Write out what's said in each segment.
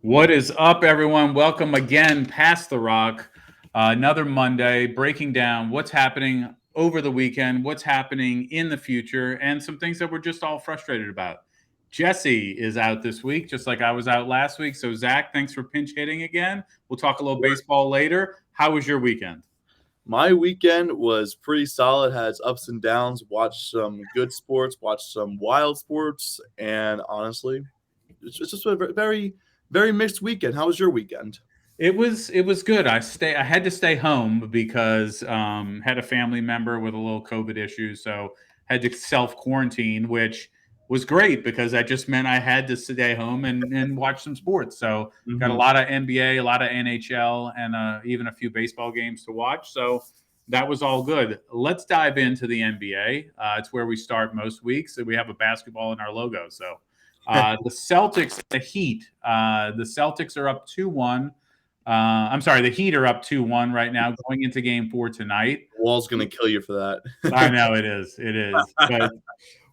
What is up, everyone? Welcome again past the rock. Another Monday, breaking down what's happening over the weekend, what's happening in the future, and some things that we're just all frustrated about. Jesse is out this week, just like I was out last week. So, Zach, thanks for pinch hitting again. We'll talk a little baseball later. How was your weekend? My weekend was pretty solid, had its ups and downs, watched some good sports, watched some wild sports, and honestly, it's just a very, very mixed weekend. How was your weekend? It was good. I had to stay home because had a family member with a little COVID issue, so had to self quarantine, which was great because that just meant I had to stay home and watch some sports. So got a Mm-hmm. lot of NBA, a lot of NHL, and even a few baseball games to watch. So that was all good. Let's dive into the NBA. It's where we start most weeks. We have a basketball in our logo. So the Celtics, the Heat. The Celtics are up 2-1. I'm sorry, the Heat are up 2-1 right now, going into Game 4 tonight. Wall's gonna kill you for I that. know it is. It is.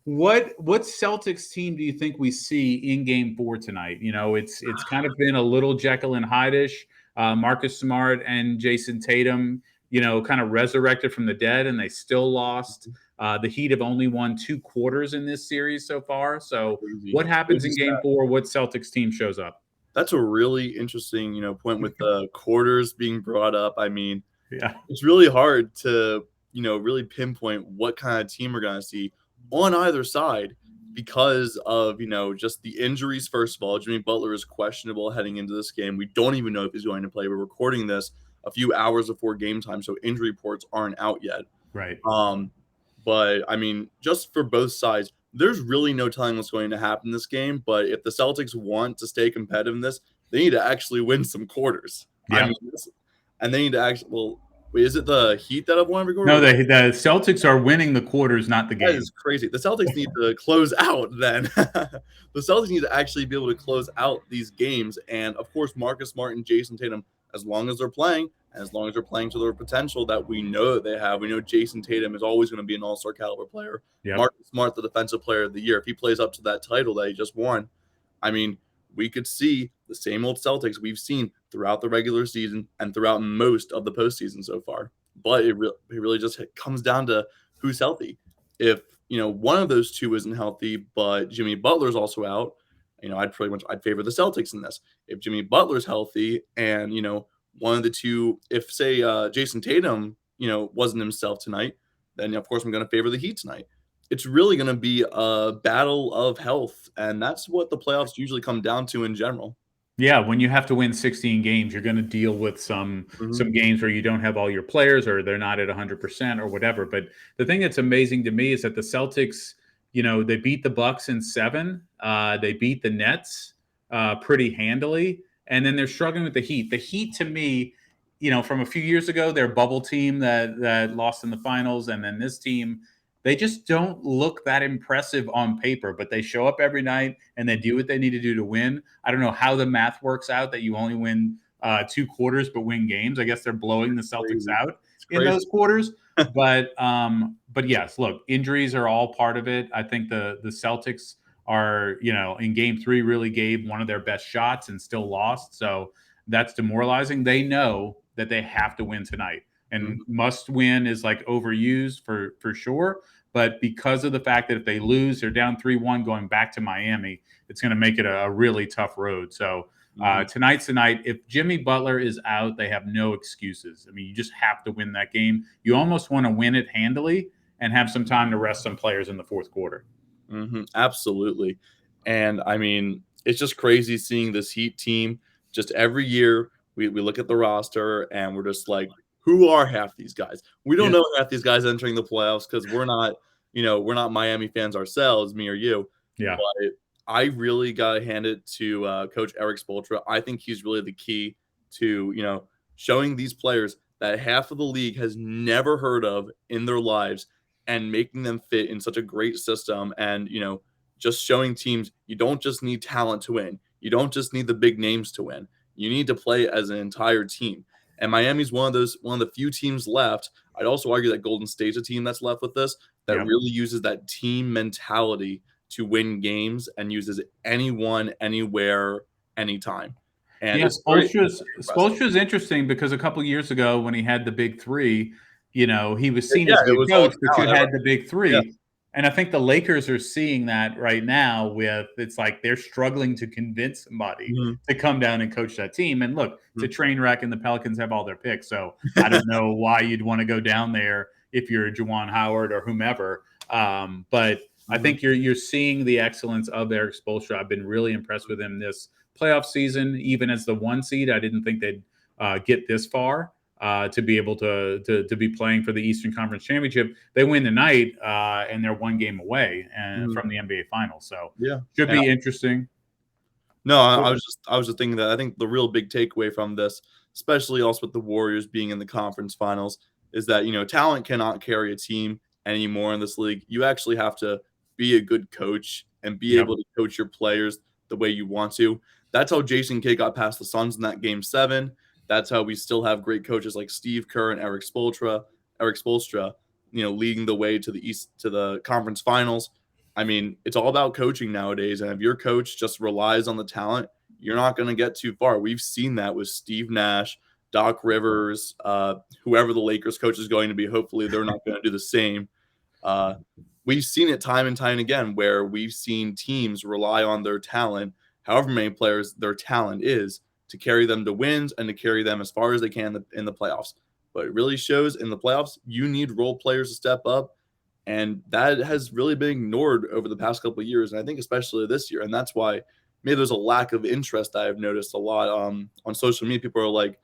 But what Celtics team do you think we see in Game 4 tonight? It's kind of been a little Jekyll and Hyde-ish. Marcus Smart and Jason Tatum, kind of resurrected from the dead, and they still lost. The Heat have only won 2 quarters in this series so far. So, Crazy, what happens crazy in Game stat. 4? What Celtics team shows up? That's a really interesting, point with the quarters being brought up. I mean, Yeah. it's really hard to, really pinpoint what kind of team we're going to see on either side because of, just the injuries. First of all, Jimmy Butler is questionable heading into this game. We don't even know if he's going to play. We're recording this a few hours before game time, so injury reports aren't out yet. Right. Um, but I mean, just for both sides, there's really no telling what's going to happen in this game. But if the Celtics want to stay competitive in this, they need to actually win some quarters. I Yeah. mean, and they need to actually. Well, wait, is it the Heat that have won every quarter? No, the Celtics are winning the quarters, not the That game. is crazy. The Celtics need to close out then. The Celtics need to actually be able to close out these games. And of course, Marcus Smart and Jason Tatum, as long as they're playing, and as long as they're playing to their potential that we know that they have, we know Jason Tatum is always going to be an all-star caliber player. Yep. Marcus Smart, the defensive player of the year, if he plays up to that title that he just won, I mean, we could see the same old Celtics we've seen throughout the regular season and throughout most of the postseason so far. But it really just comes down to who's healthy. If one of those two isn't healthy, but Jimmy Butler's also out, I'd favor the Celtics in this. If Jimmy Butler's healthy and one of the two, if say Jason Tatum wasn't himself tonight, then of course I'm going to favor the Heat tonight. It's really going to be a battle of health, and that's what the playoffs usually come down to in general. Yeah, when you have to win 16 games, you're going to deal with some Mhm. games where you don't have all your players or they're not at 100% or whatever. But the thing that's amazing to me is that the Celtics, they beat the Bucks in 7. They beat the Nets pretty handily, and then they're struggling with the Heat. The Heat, to me, from a few years ago, their bubble team that lost in the finals, and then this team, they just don't look that impressive on paper, but they show up every night and they do what they need to do to win. I don't know how the math works out that you only win 2 quarters but win games. I guess they're blowing the Celtics Crazy. out It's in crazy. those quarters. But yes, look, injuries are all part of it. I think the Celtics are, in game 3 really gave one of their best shots and still lost. So that's demoralizing. They know that they have to win tonight. And Mhm. must win is like overused for sure. But because of the fact that if they lose, they're down 3-1 going back to Miami, it's going to make it a really tough road. So Mhm. tonight's the night. If Jimmy Butler is out, they have no excuses. I mean, you just have to win that game. You almost want to win it handily and have some time to rest some players in the fourth quarter. Absolutely. And I mean, it's just crazy seeing this Heat team just every year. We look at the roster and we're just like, who are half these guys? We don't Yeah. know half these guys entering the playoffs because we're not Miami fans ourselves, me or you. Yeah. But I really got to hand it to Coach Eric Spoelstra. I think he's really the key to, showing these players that half of the league has never heard of in their lives and making them fit in such a great system and just showing teams you don't just need talent to win, you don't just need the big names to win, you need to play as an entire team. And Miami's one of the few teams left. I'd also argue that Golden State's a team that's left with this that Yep. really uses that team mentality to win games and uses anyone, anywhere, anytime. And Yeah, it's very impressive. Spoelstra's interesting because a couple years ago when he had the big three, he was seen Yeah, as a it good was all coach, but you talent. had the big Yeah. three. And I think the Lakers are seeing that right now with it's like they're struggling to convince somebody Mhm, to come down and coach that team. And look, it's a mhm. train wreck and the Pelicans have all their picks. So I don't know why you'd want to go down there if you're Juwan Howard or whomever. But I Mhm, think you're seeing the excellence of Eric Spoelstra. I've been really impressed with him this playoff season. Even as the one seed, I didn't think they'd get this far to be able to be playing for the Eastern Conference Championship. They win tonight, and they're one game away mhm. from the NBA Finals. So Yeah. should And be interesting. no, I was just thinking that I think the real big takeaway from this, especially also with the Warriors being in the conference finals, is that talent cannot carry a team anymore in this league. You actually have to be a good coach and be Yep. able to coach your players the way you want to. That's how Jason Kidd got past the Suns in that game 7. That's how we still have great coaches like Steve Kerr and Eric Spoelstra, leading the way to the East to the conference finals. I mean, it's all about coaching nowadays. And if your coach just relies on the talent, you're not going to get too far. We've seen that with Steve Nash, Doc Rivers, whoever the Lakers coach is going to be. Hopefully, they're not going to do the same. Uh, we've seen it time and time again where we've seen teams rely on their talent, however many players their talent is, to carry them to wins and to carry them as far as they can in the playoffs. But it really shows in the playoffs, you need role players to step up. And that has really been ignored over the past couple of years. And I think especially this year. And that's why maybe there's a lack of interest I've noticed a lot on social media. People are like,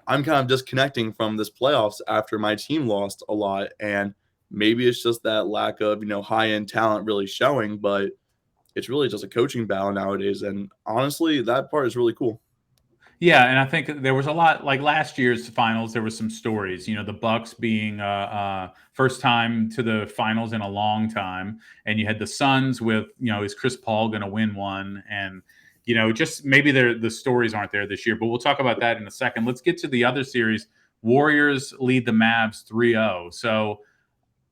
I'm kind of disconnecting from this playoffs after my team lost a lot. And maybe it's just that lack of, high end talent really showing, but it's really just a coaching battle nowadays. And honestly, that part is really cool. Yeah, and I think there was a lot like last year's finals. There was some stories, the Bucks being first time to the finals in a long time, and you had the Suns with is Chris Paul going to win one, and just maybe the stories aren't there this year. But we'll talk about that in a second. Let's get to the other series. Warriors lead the Mavs 3-0. So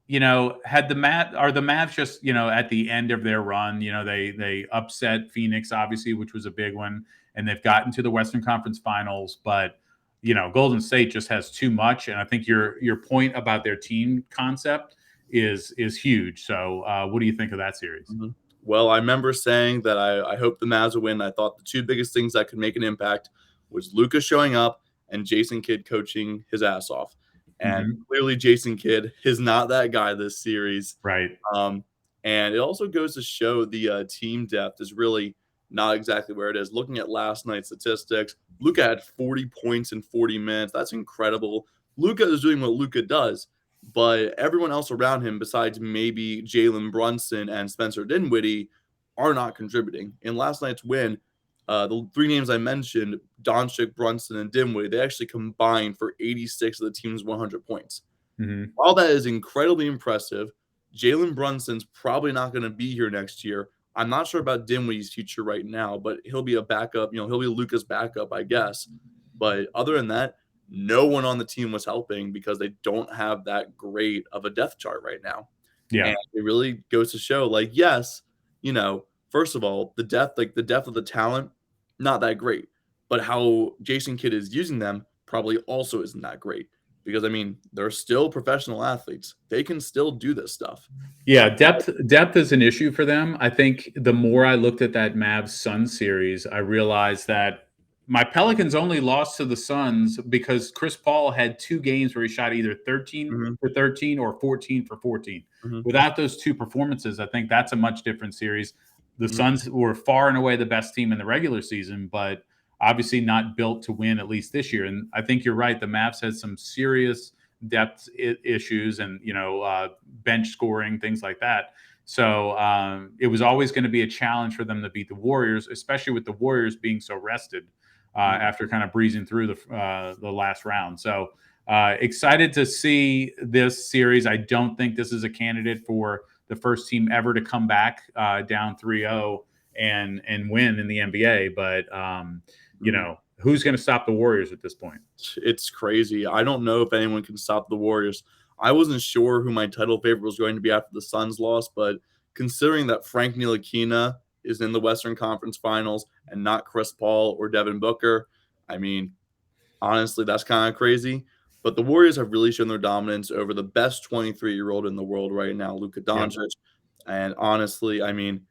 had the Mavs just at the end of their run, they upset Phoenix obviously, which was a big one, and they've gotten to the Western Conference Finals, but Golden State just has too much, and I think your point about their team concept is huge. So what do you think of that series? Mhm. Well, I remember saying that I hope the Mavs will win. I thought the two biggest things that could make an impact was Luka showing up and Jason Kidd coaching his ass off. And Hmm. clearly, Jason Kidd is not that guy this series. Right. Um, and it also goes to show the team depth is really not exactly where it is. Looking at last night's statistics, Luka had 40 points in 40 minutes. That's incredible. Luka is doing what Luka does, but everyone else around him, besides maybe Jalen Brunson and Spencer Dinwiddie, are not contributing. In last night's win, the three names I mentioned, Doncic, Brunson, and Dinwiddie, they actually combined for 86 of the team's 100 points. Hmm. While that is incredibly impressive, Jalen Brunson's probably not going to be here next year. I'm not sure about Dinwiddie's future right now, but he'll be a backup. He'll be Luca's backup, I guess. But other than that, no one on the team was helping because they don't have that great of a depth chart right now. And Yeah. it really goes to show, like, yes, first of all, the depth of the talent, not that great. But how Jason Kidd is using them probably also isn't that great. Because I mean, they're still professional athletes. They can still do this stuff. Yeah, depth is an issue for them. I think the more I looked at that Mavs Suns series, I realized that my Pelicans only lost to the Suns because Chris Paul had two games where he shot either 13 Mhm, for 13 or 14 for 14. mhm, Without those two performances, I think that's a much different series. The mhm, Suns were far and away the best team in the regular season, but obviously not built to win at least this year. And I think you're right. The Mavs had some serious depth issues and bench scoring, things like that. So it was always going to be a challenge for them to beat the Warriors, especially with the Warriors being so rested mhm, after kind of breezing through the last round. So excited to see this series. I don't think this is a candidate for the first team ever to come back down 3-0 and win in the NBA, but mhm. who's going to stop the Warriors at this point? It's crazy. I don't know if anyone can stop the Warriors. I wasn't sure who my title favorite was going to be after the Suns lost, but considering that Frank Ntilikina is in the Western Conference Finals and not Chris Paul or Devin Booker. I mean, honestly, that's kind of crazy. But the Warriors have really shown their dominance over the best 23-year-old in the world right now, Luka Yep. Doncic. And honestly, I mean,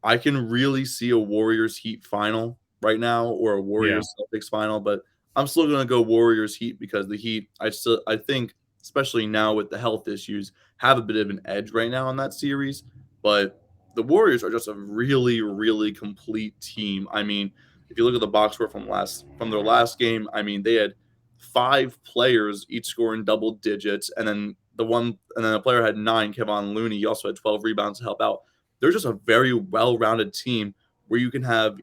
I can really see a Warriors Heat final right now or a Yeah. Warriors Celtics final, but I'm still going to go Warriors Heat because the Heat, I think, especially now with the health issues, have a bit of an edge right now in that series. But the Warriors are just a really, really complete team. I mean, if you look at the box score from their last game, I mean, they had 5 players each scoring double digits, and then the player had 9, Kevon Looney. He also had 12 rebounds to help out. They're just a very well-rounded team where you can have,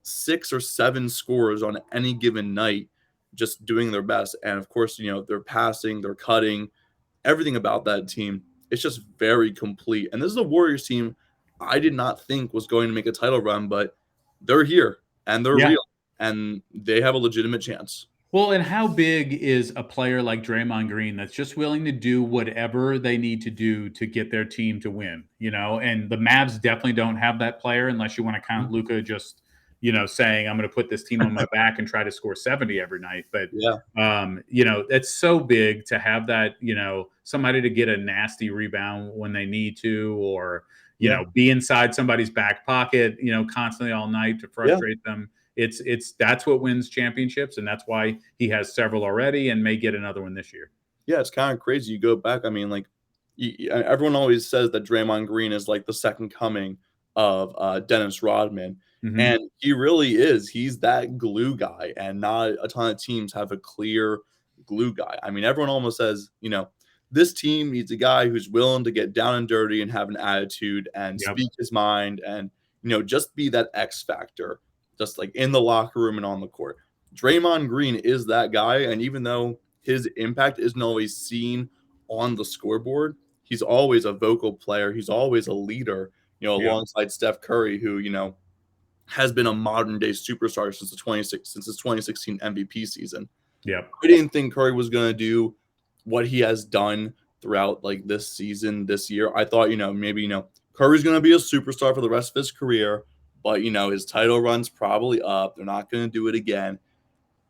6 or 7 scorers on any given night just doing their best. And of course, they're passing, they're cutting, everything about that team. It's just very complete. And this is a Warriors team I did not think was going to make a title run, but they're here and they're Yeah. real and they have a legitimate chance. Well, and how big is a player like Draymond Green that's just willing to do whatever they need to do to get their team to win, And the Mavs definitely don't have that player unless you want to count Luka just, saying, I'm going to put this team on my back and try to score 70 every night. But, Yeah. it's so big to have that, somebody to get a nasty rebound when they need to, or, be inside somebody's back pocket, constantly all night to frustrate them. It's that's what wins championships, and that's why he has several already and may get another one this year. Yeah, it's kind of crazy. You go back. I mean, like, everyone always says that Draymond Green is like the second coming of Dennis Rodman, Mhm. and he really is. He's that glue guy, and not a ton of teams have a clear glue guy. I mean, everyone almost says, this team needs a guy who's willing to get down and dirty and have an attitude and Yep. speak his mind and just be that X factor, just like in the locker room and on the court. Draymond Green is that guy, and even though his impact isn't always seen on the scoreboard, he's always a vocal player. He's always a leader, Yep. alongside Steph Curry, who, has been a modern day superstar since his 2016 MVP season. Yep. I didn't think Curry was going to do what he has done throughout like this season, this year. I thought, maybe, Curry's going to be a superstar for the rest of his career, but, his title run's probably up. They're not going to do it again.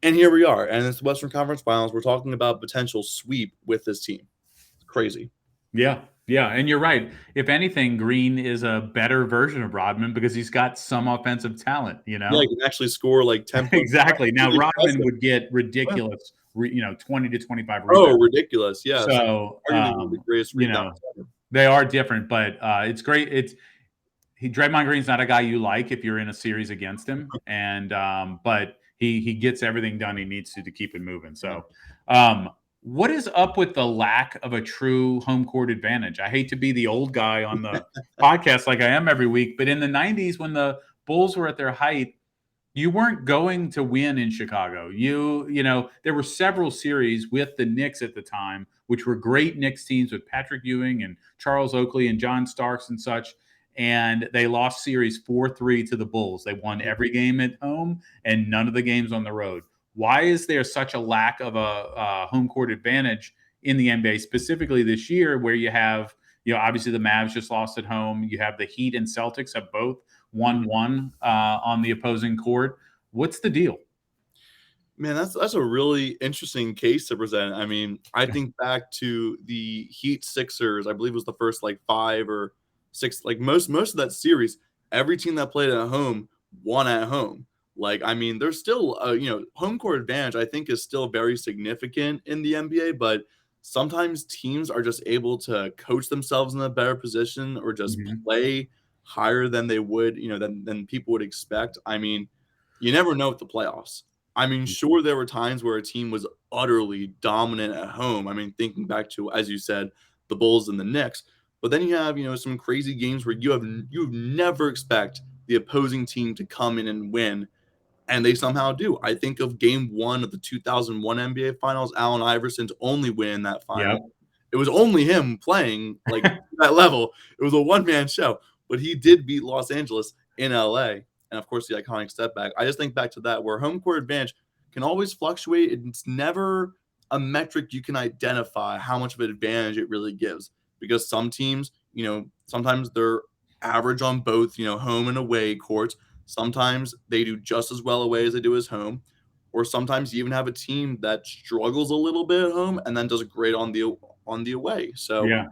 And here we are. And it's the Western Conference Finals. We're talking about potential sweep with this team. It's crazy. Yeah. Yeah, and you're right. If anything, Green is a better version of Rodman because he's got some offensive talent, Yeah, he can actually score like 10 points. Exactly. Now Really Rodman impressive. would get ridiculous, 20 to 25 Oh, rebounds. ridiculous. Yes. So, Arguably one of the greatest rebounds ever. they are different, but it's great. Draymond Green's not a guy you like if you're in a series against him, and but he gets everything done he needs to keep it moving. So, what is up with the lack of a true home court advantage? I hate to be the old guy on the podcast like I am every week, but in the '90s when the Bulls were at their height, you weren't going to win in Chicago. There were several series with the Knicks at the time, which were great Knicks teams with Patrick Ewing and Charles Oakley and John Starks and such. And they lost series 4-3 to the Bulls. They won every game at home and none of the games on the road. Why is there such a lack of a home court advantage in the NBA, specifically this year, where you have, obviously the Mavs just lost at home. You have the Heat and Celtics have both 1-1 on the opposing court. What's the deal? Man, that's a really interesting case to present. I mean, I think back to the Heat Sixers. I believe it was the first like 5 or 6, like most of that series. Every team that played at home won at home. Like, I mean, there's still home court advantage. I think is still very significant in the NBA, but sometimes teams are just able to coach themselves in a better position or just Mhm. play higher than they would, than people would expect. I mean, you never know with the playoffs. I mean, sure, there were times where a team was utterly dominant at home. I mean, thinking back to, as you said, the Bulls and the Knicks. But then you have, some crazy games where you never expect the opposing team to come in and win, and they somehow do. I think of Game 1 of the 2001 NBA Finals, Allen Iverson's only win in that final. Yep. It was only him playing like that level. It was a one-man show, but he did beat Los Angeles in LA. And of course, the iconic step back. I just think back to that where home court advantage can always fluctuate. It's never a metric you can identify how much of an advantage it really gives because some teams, sometimes they're average on both, home and away courts. Sometimes they do just as well away as they do as home, or sometimes you even have a team that struggles a little bit at home and then does great on the away. So Yeah.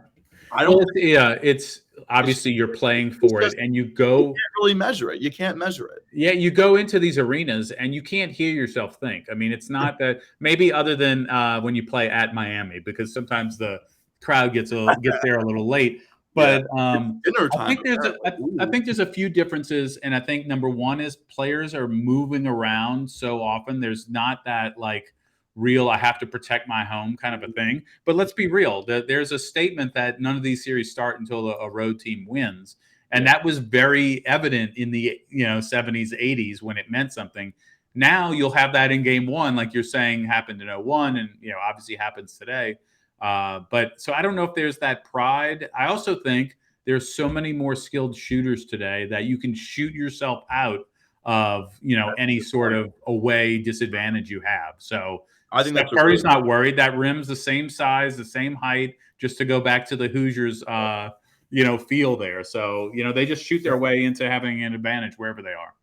I don't Well, think it's it's obviously you're playing it's for it, just and you can't really measure it. You can't measure it. you go into these arenas and you can't hear yourself think. I mean, it's not that maybe other than when you play at Miami, because sometimes the crowd gets there a little late. Yeah. But It's dinner I time think apparently. I Ooh. think there's a few differences, and I think number one is players are moving around so often. There's not that like real I have to protect my home kind of a thing. But let's be real. There's a statement that none of these series start until a road team wins, and Yeah. that was very evident in the 70s 80s when it meant something. Now you'll have that in game one, like you're saying happened in '01, and obviously happens today. But so I don't know if there's that pride. I also think there's so many more skilled shooters today that you can shoot yourself out of That's a any good sort point. of away disadvantage you have. So I think Steph that's a Curry's really not worried. That rim's the same size, the same height. Just to go back to the Hoosiers, feel there. So they just shoot their way into having an advantage wherever they are.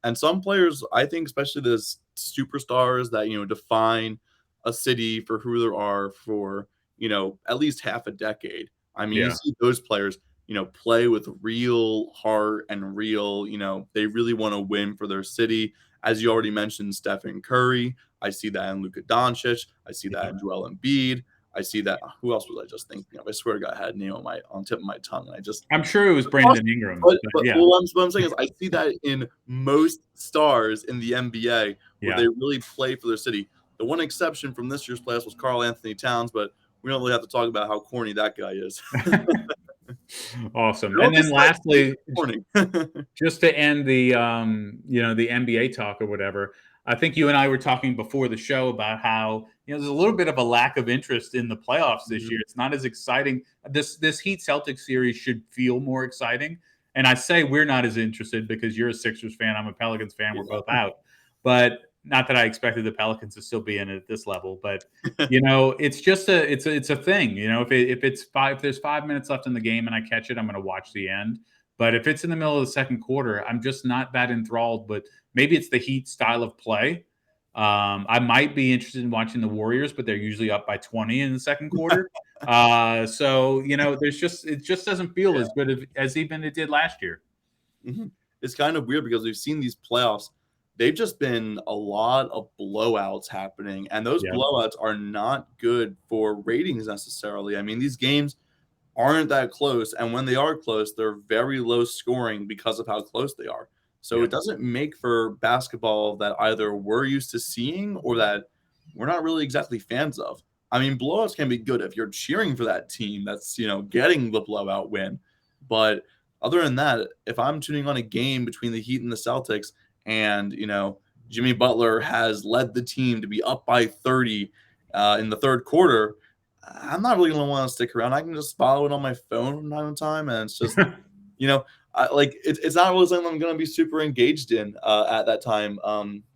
And some players, I think, especially the superstars that define a city for who they are for at least half a decade. I mean, you Yeah. see those players, play with real heart and real, they really want to win for their city. As you already mentioned, Stephen Curry. I see that in Luka Doncic. I see that Yeah. in Joel Embiid. I see that. Who else was I just thinking of? I swear to God, I had a name on tip of my tongue, and I just I'm sure it was Brandon Ingram, but but but yeah, well, what I'm saying is I see that in most stars in the NBA where yeah. they really play for their city. The one exception from this year's playoffs was Karl Anthony Towns, but we don't really have to talk about how corny that guy is. Awesome. Don't And then dislike him, he's lastly, just corny. just to end the NBA talk or whatever, I think you and I were talking before the show about how there's a little bit of a lack of interest in the playoffs this Mhm. year. It's not as exciting. This Heat Celtics series should feel more exciting. And I say we're not as interested because you're a Sixers fan, I'm a Pelicans fan. We're both Yeah. out, but not that I expected the Pelicans to still be in it at this level. But it's just a thing. If there's 5 minutes left in the game and I catch it, I'm going to watch the end. But if it's in the middle of the second quarter, I'm just not that enthralled. But maybe it's the Heat style of play. I might be interested in watching the Warriors, but they're usually up by 20 in the second quarter. So it just doesn't feel as good as even it did last year. It's kind of weird because we've seen these playoffs. They've just been a lot of blowouts happening, and those Yeah, blowouts are not good for ratings necessarily. I mean, these games aren't that close, and when they are close, they're very low scoring because of how close they are. So yeah, it doesn't make for basketball that either we're used to seeing or that we're not really exactly fans of. I mean, blowouts can be good if you're cheering for that team that's, getting the blowout win. But other than that, if I'm tuning on a game between the Heat and the Celtics and, Jimmy Butler has led the team to be up by 30 in the third quarter, I'm not really gonna want to stick around. I can just follow it on my phone from time to time, and it's just, it's not really something I'm gonna be super engaged in at that time.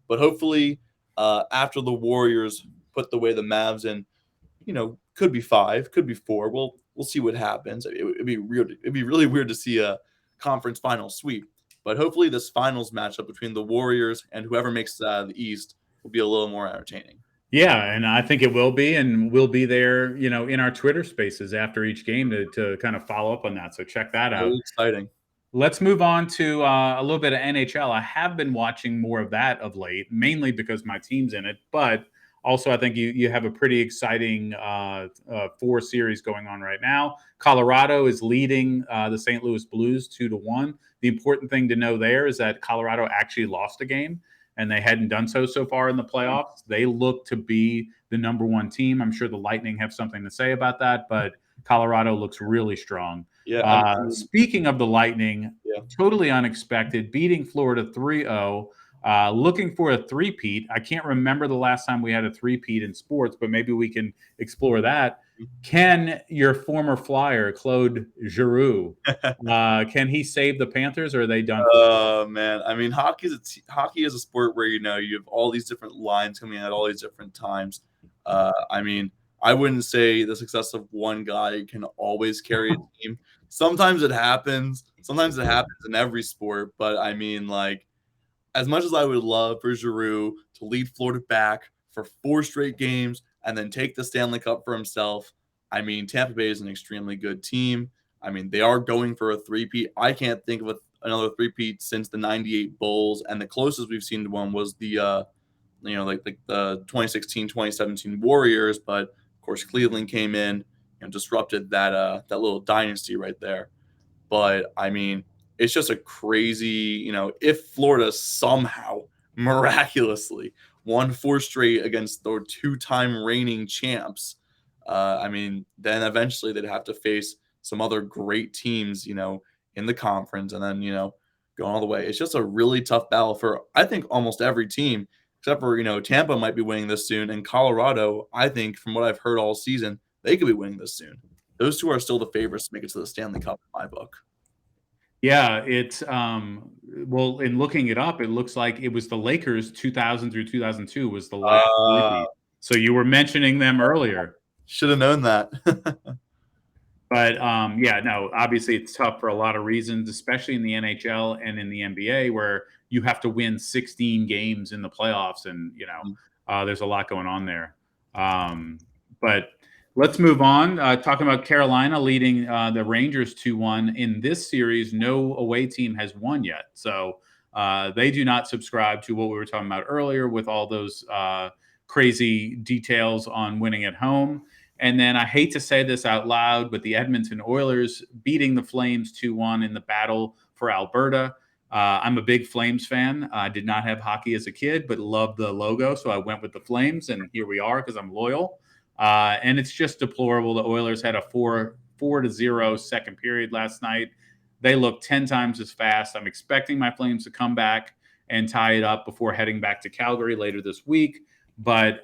But hopefully, after the Warriors put away the Mavs in, could be 5, could be 4. We'll see what happens. It'd be weird. It'd be really weird to see a conference final sweep. But hopefully, this finals matchup between the Warriors and whoever makes the East will be a little more entertaining. yeah, and I think it will be, and we'll be there, in our Twitter spaces after each game to kind of follow up on that. So check that out. Very exciting. Let's move on to a little bit of NHL. I have been watching more of that of late, mainly because my team's in it, but also I think you have a pretty exciting 4 series going on right now. Colorado is leading the St. Louis Blues 2-1. The important thing to know there is that Colorado actually lost a game, and they hadn't done so far in the playoffs. They look to be the number one team. I'm sure the Lightning have something to say about that, but Colorado looks really strong. Yeah, Speaking of the Lightning, yeah. totally unexpected, beating Florida 3-0, looking for a three-peat. I can't remember the last time we had a three-peat in sports, but maybe we can explore that. Can your former Flyer, Claude Giroux, can he save the Panthers, or are they done for? Oh man, I mean, hockey is a sport where you have all these different lines coming in at all these different times. I mean, I wouldn't say the success of one guy can always carry a team. Sometimes it happens. Sometimes it happens in every sport. But I mean, like, as much as I would love for Giroux to lead Florida back for 4 straight games and then take the Stanley Cup for himself, I mean, Tampa Bay is an extremely good team. I mean, they are going for a three-peat. I can't think of another three-peat since the 98 Bulls, and the closest we've seen to one was the like the 2016, 2017 Warriors, but of course Cleveland came in and disrupted that little dynasty right there. But I mean, it's just a crazy, if Florida somehow miraculously won 4 straight against the 2-time reigning champs, I mean, then eventually they'd have to face some other great teams, in the conference, and then, going all the way. It's just a really tough battle for, I think, almost every team, except for, Tampa might be winning this soon, and Colorado, I think, from what I've heard all season, they could be winning this soon. Those two are still the favorites to make it to the Stanley Cup in my book. Yeah, it's well, in looking it up, it looks like it was the Lakers 2000 through 2002 was the last Uh, repeat. So you were mentioning them earlier. Should have known that. But yeah, no, obviously it's tough for a lot of reasons, especially in the NHL and in the NBA, where you have to win 16 games in the playoffs, and there's a lot going on there. But let's move on. Talking about Carolina leading the Rangers 2-1 in this series. No away team has won yet, so they do not subscribe to what we were talking about earlier with all those crazy details on winning at home. And then I hate to say this out loud, but the Edmonton Oilers beating the Flames 2-1 in the battle for Alberta. I'm a big Flames fan. I did not have hockey as a kid, but loved the logo, so I went with the Flames, and here we are because I'm loyal. And it's just deplorable. The Oilers had a 4-0 second period last night. They look 10 times as fast. I'm expecting my Flames to come back and tie it up before heading back to Calgary later this week. But,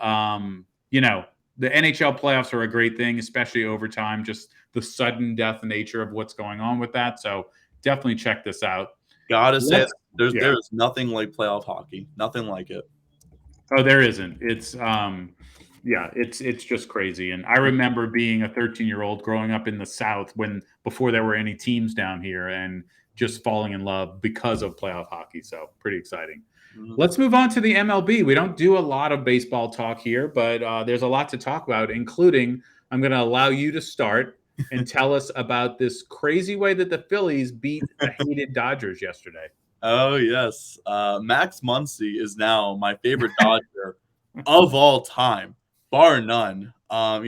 the NHL playoffs are a great thing, especially overtime, just the sudden death nature of what's going on with that. So definitely check this out. Gotta say, Yeah. there's nothing like playoff hockey. Nothing like it. Oh, there isn't. It's it's just crazy. And I remember being a 13-year-old growing up in the South before there were any teams down here, and just falling in love because of playoff hockey. So pretty exciting. Mhm. Let's move on to the MLB. We don't do a lot of baseball talk here, but there's a lot to talk about, including I'm going to allow you to start and tell us about this crazy way that the Phillies beat the hated Dodgers yesterday. Oh yes, Max Muncy is now my favorite Dodger of all time, bar none. A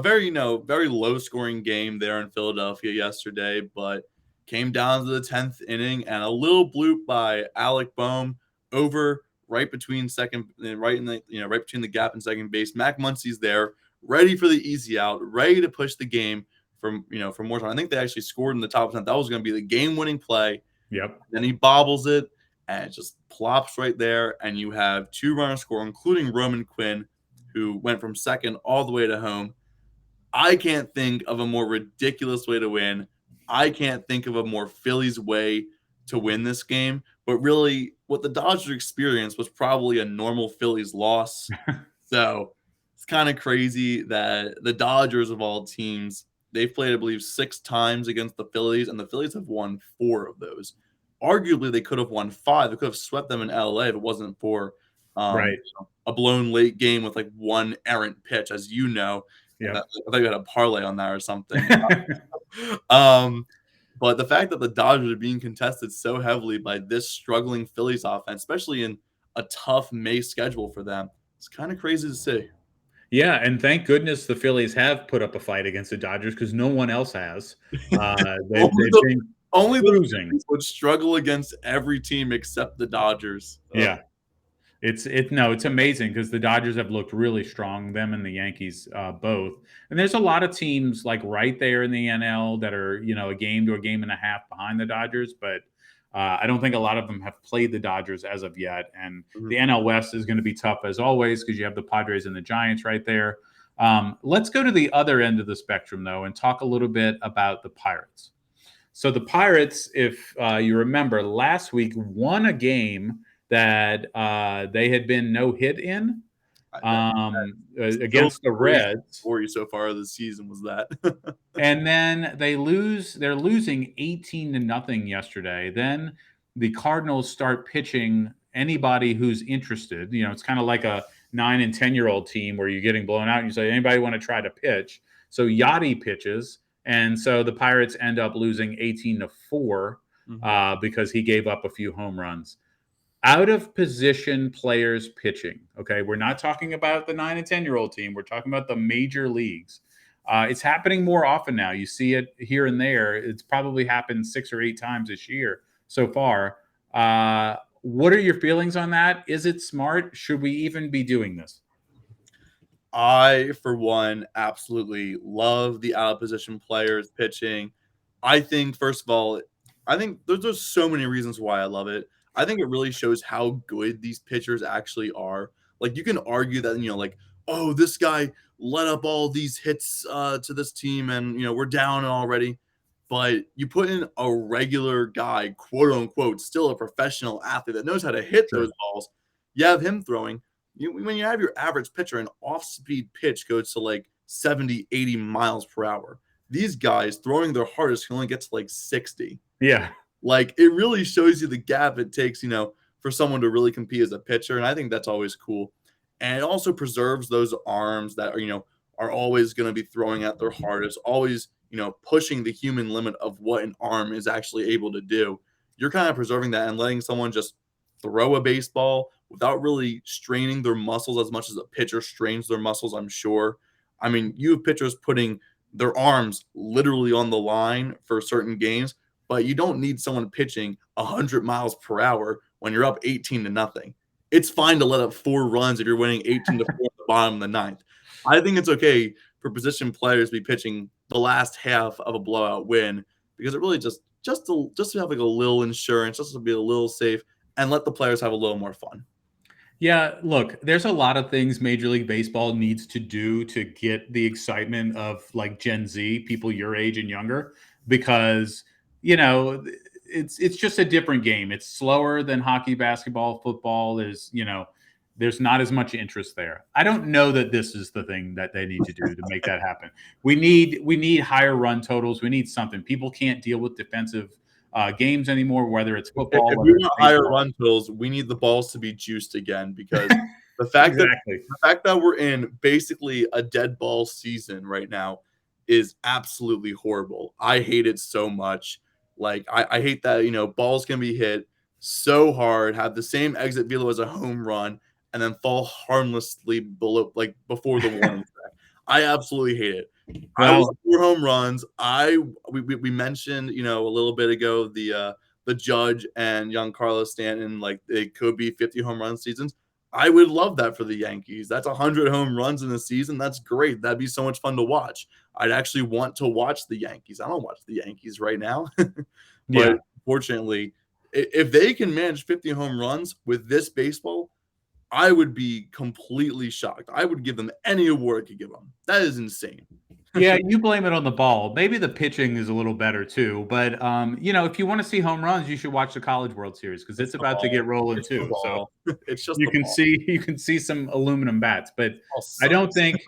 very very low scoring game there in Philadelphia yesterday, but came down to the 10th inning and a little bloop by Alec Boehm over right between second, right in the right between the gap and second base. Mac Muncy's there, ready for the easy out, ready to push the game for more time. I think they actually scored in the top 10. That was going to be the game winning play. Yep. Then he bobbles it, and it just plops right there, and you have 2 runners score, including Roman Quinn, who went from second all the way to home. I can't think of a more ridiculous way to win. I can't think of a more Phillies way to win this game. But really, what the Dodgers experienced was probably a normal Phillies loss. So it's kind of crazy that the Dodgers, of all teams, they've played, I believe, 6 times against the Phillies, and the Phillies have won 4 of those. Arguably, they could have won 5. They could have swept them in LA if it wasn't for Right. a blown late game with like one errant pitch, as you know. And Yep. I thought you had a parlay on that or something. But the fact that the Dodgers are being contested so heavily by this struggling Phillies offense, especially in a tough May schedule for them, it's kind of crazy to see. Yeah, and thank goodness the Phillies have put up a fight against the Dodgers because no one else has. They've been Only the cruising. Phillies would struggle against every team except the Dodgers. Yeah. It's amazing because the Dodgers have looked really strong, them and the Yankees both. And there's a lot of teams like right there in the NL that are, a game to a game and a half behind the Dodgers, but I don't think a lot of them have played the Dodgers as of yet. And the NL West is going to be tough as always because you have the Padres and the Giants right there. Let's go to the other end of the spectrum, though, and talk a little bit about the Pirates. So the Pirates, if you remember, last week won a game that they had been no hit in. Still against the the craziest Reds. story so far this season was that. And then they're losing 18-0 yesterday. Then the Cardinals start pitching anybody who's interested. It's kind of like a 9 and 10-year-old team where you're getting blown out and you say, anybody want to try to pitch? So Yachty pitches. And so the Pirates end up losing 18-4 because he gave up a few home runs. Out of position players pitching. Okay. We're not talking about the 9 and 10-year-old team. We're talking about the major leagues. It's happening more often now. You see it here and there. It's probably happened 6 or 8 times this year so far. What are your feelings on that? Is it smart? Should we even be doing this? I, for one, absolutely love the out of position players pitching. I think, first of all, I think there's so many reasons why I love it. I think it really shows how good these pitchers actually are. Like, you can argue that, like, oh, this guy let up all these hits to this team and, we're down already. But you put in a regular guy, quote unquote, still a professional athlete that knows how to hit those balls. You have him throwing. When you have your average pitcher, an off-speed pitch goes to like 70, 80 miles per hour. These guys throwing their hardest can only get to like 60. Yeah. Like, it really shows you the gap it takes, for someone to really compete as a pitcher. And I think that's always cool. And it also preserves those arms that are always going to be throwing at their hardest, always, pushing the human limit of what an arm is actually able to do. You're kind of preserving that and letting someone just throw a baseball without really straining their muscles as much as a pitcher strains their muscles, I'm sure. I mean, you have pitchers putting their arms literally on the line for certain games, but you don't need someone pitching 100 miles per hour when you're up 18-0. It's fine to let up 4 runs if you're winning 18-4 at the bottom of the ninth. I think it's okay for position players to be pitching the last half of a blowout win because it really just to have like a little insurance, just to be a little safe and let the players have a little more fun. Yeah, look, there's a lot of things Major League Baseball needs to do to get the excitement of like Gen Z, people your age and younger, because it's just a different game. It's slower than hockey, basketball, football. There's not as much interest there. I don't know that this is the thing that they need to do to make that happen. We need higher run totals. We need something. People can't deal with defensive games anymore, whether it's football. If we want higher run totals, we need the balls to be juiced again because the fact that we're in basically a dead ball season right now is absolutely horrible. I hate it so much. Like I hate that balls can be hit so hard, have the same exit velo as a home run, and then fall harmlessly before the warning track. I absolutely hate it. I was 4 home runs. We mentioned a little bit ago the Judge and Giancarlo Stanton, like they could be 50 home run seasons. I would love that for the Yankees. That's 100 home runs in a season. That's great. That'd be so much fun to watch. I'd actually want to watch the Yankees. I don't watch the Yankees right now, but fortunately, if they can manage 50 home runs with this baseball, I would be completely shocked. I would give them any award I could give them. That is insane. Yeah, you blame it on the ball. Maybe the pitching is a little better too. But if you want to see home runs, you should watch the College World Series because it's about to get rolling too. So it's just you can see some aluminum bats. But I don't think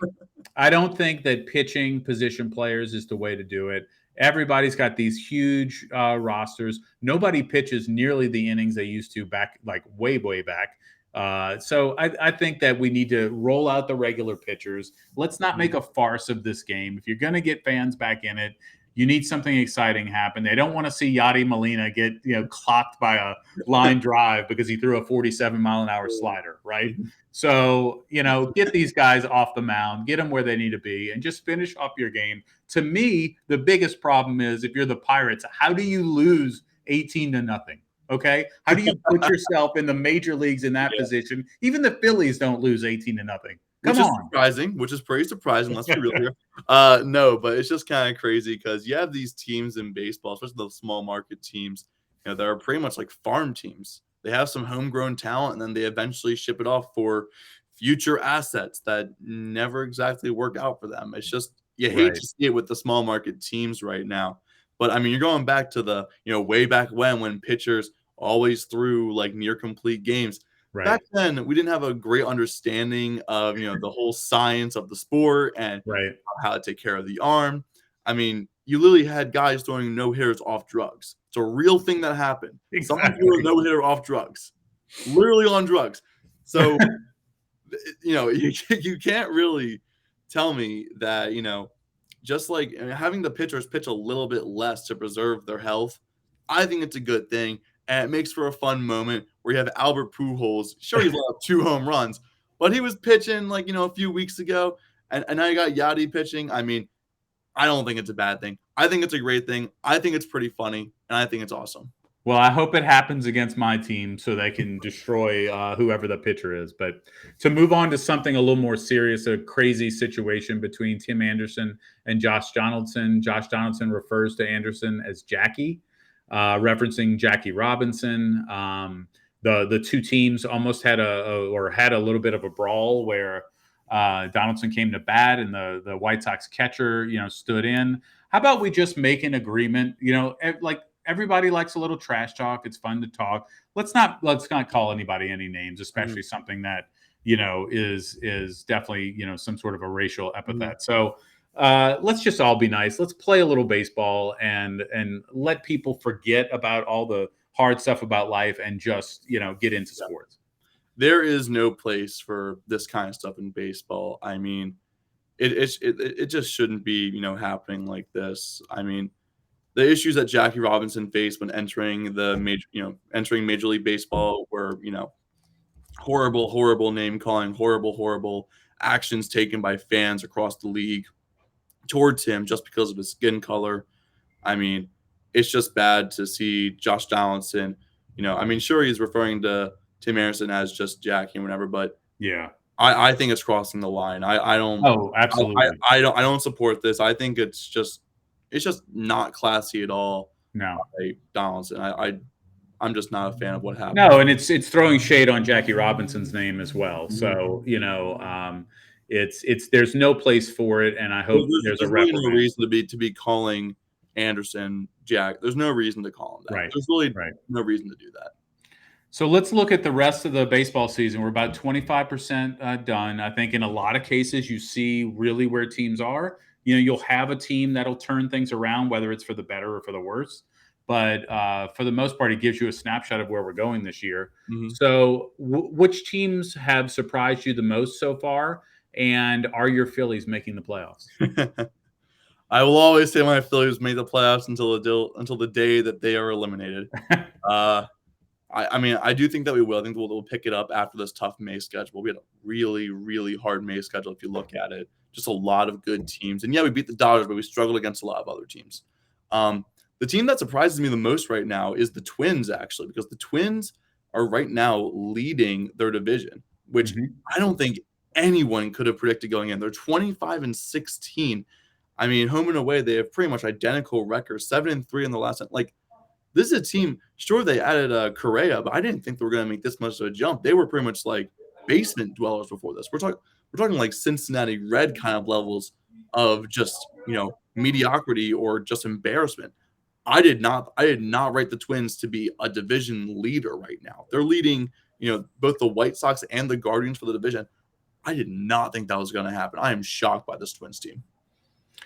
that pitching position players is the way to do it. Everybody's got these huge rosters. Nobody pitches nearly the innings they used to back, like way back. So I think that we need to roll out the regular pitchers. Let's not make a farce of this game. If you're going to get fans back in it, you need something exciting happen. They don't want to see Yadi Molina get clocked by a line drive because he threw a 47-mile-an-hour slider, right? So get these guys off the mound, get them where they need to be, and just finish up your game. To me, the biggest problem is if you're the Pirates, how do you lose 18-0? Okay. How do you put yourself in the major leagues in that position? Even the Phillies don't lose 18-0. Which is pretty surprising. Let's be real here. No, but it's just kind of crazy because you have these teams in baseball, especially the small market teams, that are pretty much like farm teams. They have some homegrown talent and then they eventually ship it off for future assets that never exactly work out for them. It's just, you hate to see it with the small market teams right now. But I mean, you're going back to the, way back when pitchers always threw like near complete games. Right. back then we didn't have a great understanding of, the whole science of the sport and Right. how to take care of the arm. I mean, you literally had guys throwing no hitters off drugs. It's a real thing that happened. Someone threw a Exactly. no hitter off drugs, literally on drugs. So you can't really tell me that, just like having the pitchers pitch a little bit less to preserve their health. I think it's a good thing, and it makes for a fun moment where you have Albert Pujols. Sure, he's allowed 2 home runs, but he was pitching like a few weeks ago, and now you got Yachty pitching. I mean, I don't think it's a bad thing. I think it's a great thing. I think it's pretty funny, and I think it's awesome. Well, I hope it happens against my team so they can destroy whoever the pitcher is. But to move on to something a little more serious, a crazy situation between Tim Anderson and Josh Donaldson. Josh Donaldson refers to Anderson as Jackie, referencing Jackie Robinson. The two teams almost had a little bit of a brawl where Donaldson came to bat and the White Sox catcher stood in. How about we just make an agreement? Like everybody likes a little trash talk. It's fun to talk. Let's not call anybody any names, especially something that is definitely some sort of a racial epithet. So let's just all be nice. Let's play a little baseball and let people forget about all the hard stuff about life and just get into sports. There is no place for this kind of stuff in baseball. I mean, it just shouldn't be happening like this. I mean, the issues that Jackie Robinson faced when entering Major League Baseball were horrible, horrible name calling, horrible actions taken by fans across the league towards him just because of his skin color. I mean, it's just bad to see Josh Donaldson. I mean, sure he's referring to Tim Anderson as just Jackie and whatever, but Yeah. I think it's crossing the line. I don't Oh, absolutely. I don't support this. I think it's just not classy at all No. by Donaldson. I'm just not a fan of what happened. No, and it's throwing shade on Jackie Robinson's name as well. So it's there's no place for it, and I hope there's a There's really no reprimand. reason to be calling Anderson Jack. There's no reason to call him that. Right, There's really right. no reason to do that. So let's look at the rest of the baseball season. We're about 25% done. I think in a lot of cases, you see really where teams are. You'll have a team that'll turn things around, whether it's for the better or for the worse. But for the most part, it gives you a snapshot of where we're going this year. Mhm. So, which teams have surprised you the most so far? And are your Phillies making the playoffs? I will always say my Phillies made the playoffs until the day that they are eliminated. Uh, I mean, I do think that we will. I think we'll pick it up after this tough May schedule. We had a really, really hard May schedule if you look at it. Just a lot of good teams. And yeah, we beat the Dodgers, but we struggled against a lot of other teams. The team that surprises me the most right now is the Twins, actually, because the Twins are right now leading their division, which Mhm. I don't think anyone could have predicted going in. They're 25-16. I mean, home and away, they have pretty much identical records, 7-3 in the last. Like, this is a team. Sure, they added Correa, but I didn't think they were going to make this much of a jump. They were pretty much like basement dwellers before this. We're talking like Cincinnati Red kind of levels of just mediocrity or just embarrassment. I did not rate the Twins to be a division leader right now. They're leading both the White Sox and the Guardians for the division. I did not think that was going to happen. I am shocked by this Twins team.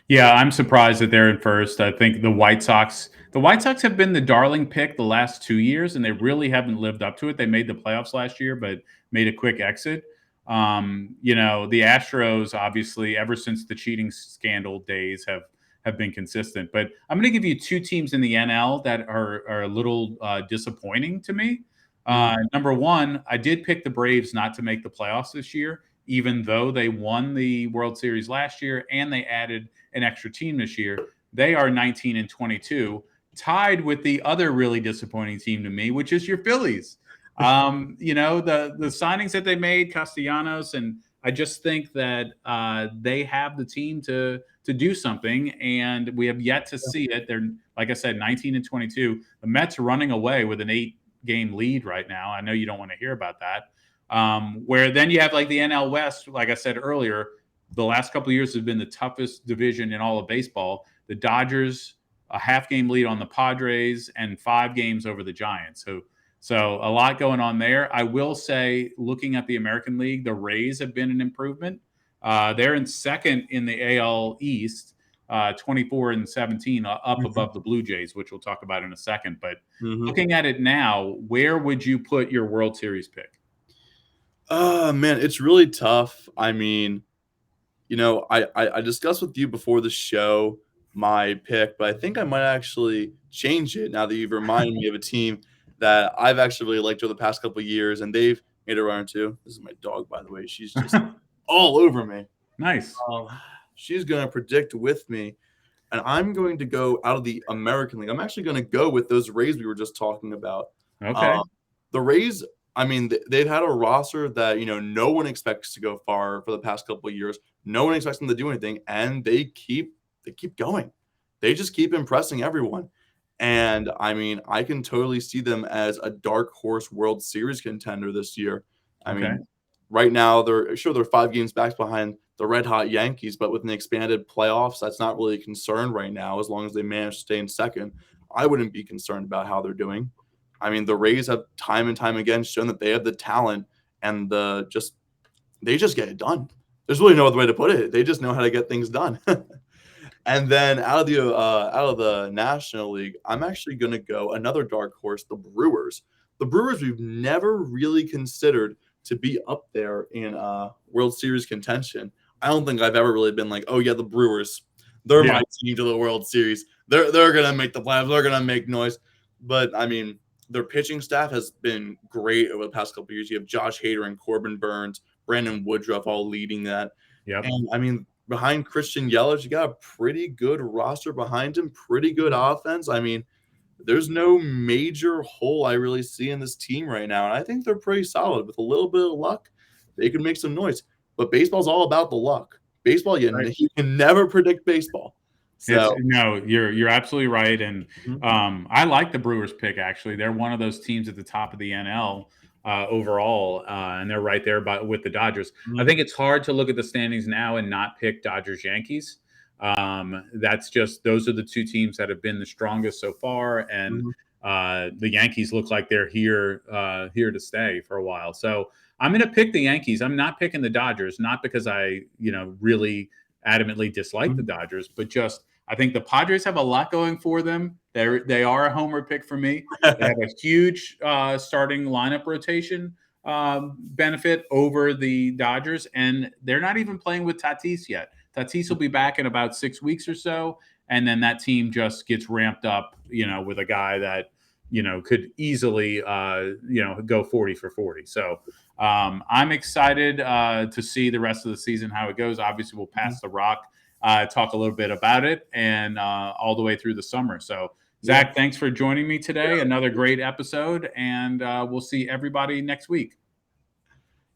Yeah, I'm surprised that they're in first. I think the White Sox have been the darling pick the last 2 years, and they really haven't lived up to it. They made the playoffs last year, but made a quick exit. The Astros, obviously, ever since the cheating scandal days, have been consistent. But I'm going to give you two teams in the NL that are a little disappointing to me. Mhm. Number one, I did pick the Braves not to make the playoffs this year, even though they won the World Series last year and they added an extra team this year. They are 19-22, tied with the other really disappointing team to me, which is your Phillies. The signings that they made, Castellanos, and I just think that they have the team to do something, and we have yet to see it. They're, like I said, 19-22. The Mets running away with an 8-game lead right now. I know you don't want to hear about that. Where then you have like the NL West, like I said earlier, the last couple of years have been the toughest division in all of baseball. The Dodgers, a half game lead on the Padres, and 5 games over the Giants. So a lot going on there. I will say, looking at the American League, the Rays have been an improvement. They're in second in the AL East, 24-17, up above the Blue Jays, which we'll talk about in a second. But looking at it now, where would you put your World Series pick? Man, it's really tough. I mean, I discussed with you before the show my pick, but I think I might actually change it now that you've reminded me of a team that I've actually really liked over the past couple of years, and they've made a run too. This is my dog, by the way. She's just all over me. Nice. She's going to predict with me, and I'm going to go out of the American League. I'm actually going to go with those Rays we were just talking about. Okay. The Rays, I mean, they've had a roster that, no one expects to go far for the past couple of years. No one expects them to do anything, and they keep going. They just keep impressing everyone. And I mean, I can totally see them as a dark horse World Series contender this year. I mean, right now they're 5 games back behind the red hot Yankees, but with an expanded playoffs, that's not really a concern right now. As long as they manage to stay in second, I wouldn't be concerned about how they're doing. I mean, the Rays have time and time again shown that they have the talent and they just get it done. There's really no other way to put it. They just know how to get things done. And then out of the National League, I'm actually going to go another dark horse, the Brewers. The Brewers we've never really considered to be up there in World Series contention. I don't think I've ever really been like, oh yeah, the Brewers, they're my team to the World Series. They're gonna make the playoffs. They're gonna make noise. But I mean, their pitching staff has been great over the past couple of years. You have Josh Hader and Corbin Burns, Brandon Woodruff all leading that. Yep. And I mean, behind Christian Yelich, you got a pretty good roster behind him, pretty good offense. I mean, there's no major hole I really see in this team right now. And I think they're pretty solid. With a little bit of luck, they can make some noise. But baseball's all about the luck. Baseball, you can never predict baseball. So No, you're absolutely right. And I like the Brewers pick, actually. They're one of those teams at the top of the NL overall, and they're right there with the Dodgers. I think it's hard to look at the standings now and not pick Dodgers Yankees. That's just, those are the two teams that have been the strongest so far, and the Yankees look like they're here to stay for a while. So I'm going to pick the Yankees. I'm not picking the Dodgers, not because I really adamantly dislike the Dodgers, but just I think the Padres have a lot going for them. They are a homer pick for me. They have a huge starting lineup rotation benefit over the Dodgers, and they're not even playing with Tatis yet. Tatis will be back in about 6 weeks or so, and then that team just gets ramped up, with a guy that could easily go 40 for 40. So I'm excited to see the rest of the season, how it goes. Obviously, we'll pass the rock, talk a little bit about it, and all the way through the summer. So Zach, thanks for joining me today. Another great episode, and we'll see everybody next week.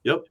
Yep.